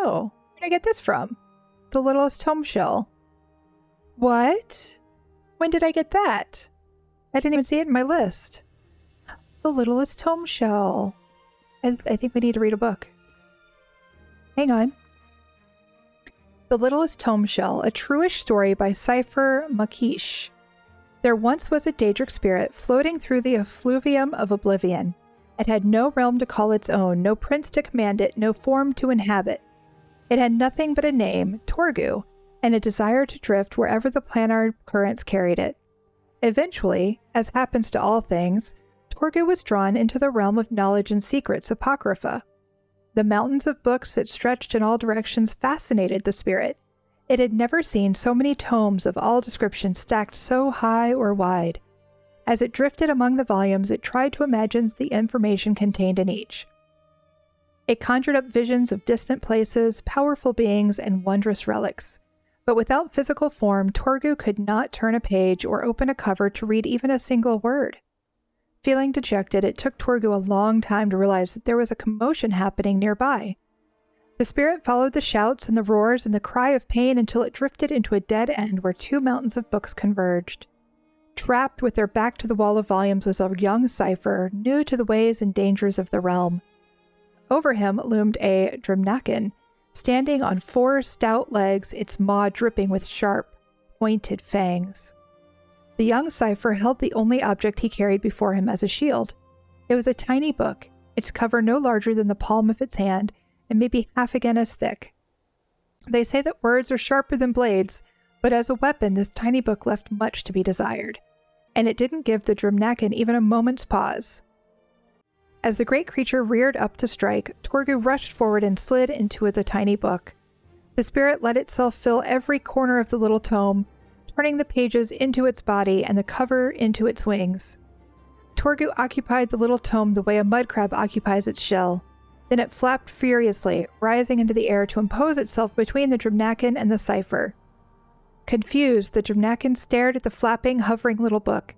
Oh, where did I get this from? The Littlest Tomeshell. What? When did I get that? I didn't even see it in my list. The Littlest Tomeshell. I think we need to read a book. Hang on. The Littlest Tomeshell, a truish story by Cypher Makish. There once was a Daedric spirit floating through the effluvium of oblivion. It had no realm to call its own, no prince to command it, no form to inhabit. It had nothing but a name, Torgu, and a desire to drift wherever the planar currents carried it. Eventually, as happens to all things, Torgu was drawn into the realm of knowledge and secrets, Apocrypha. The mountains of books that stretched in all directions fascinated the spirit. It had never seen so many tomes of all descriptions stacked so high or wide. As it drifted among the volumes, it tried to imagine the information contained in each. It conjured up visions of distant places, powerful beings, and wondrous relics. But without physical form, Torgu could not turn a page or open a cover to read even a single word. Feeling dejected, it took Torgu a long time to realize that there was a commotion happening nearby. The spirit followed the shouts and the roars and the cry of pain until it drifted into a dead end where two mountains of books converged. Trapped with their back to the wall of volumes was a young Cypher, new to the ways and dangers of the realm. Over him loomed a Drumnakin, standing on four stout legs, its maw dripping with sharp, pointed fangs. The young Cypher held the only object he carried before him as a shield. It was a tiny book, its cover no larger than the palm of its hand, and maybe half again as thick. They say that words are sharper than blades, but as a weapon this tiny book left much to be desired, and it didn't give the Drumnakin even a moment's pause. As the great creature reared up to strike, Torgu rushed forward and slid into the tiny book. The spirit let itself fill every corner of the little tome, turning the pages into its body and the cover into its wings. Torgu occupied the little tome the way a mud crab occupies its shell. Then it flapped furiously, rising into the air to impose itself between the Drumnakin and the Cypher. Confused, the Drumnakin stared at the flapping, hovering little book.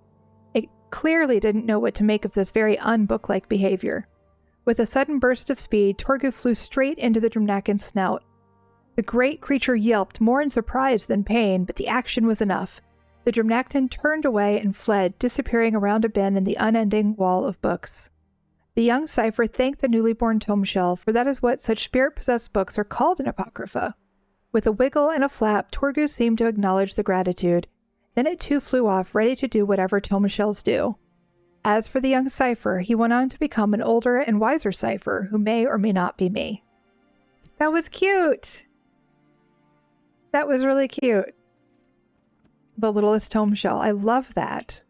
It clearly didn't know what to make of this very un-book-like behavior. With a sudden burst of speed, Torgu flew straight into the Drumnakin's snout. The great creature yelped, more in surprise than pain, but the action was enough. The Drumnakin turned away and fled, disappearing around a bend in the unending wall of books. The young Cypher thanked the newly born Tomeshell, for that is what such spirit-possessed books are called in Apocrypha. With a wiggle and a flap, Torgu seemed to acknowledge the gratitude. Then it too flew off, ready to do whatever Tomeshells do. As for the young Cypher, he went on to become an older and wiser Cypher, who may or may not be me. That was cute! That was really cute. The Littlest Tomeshell. I love that.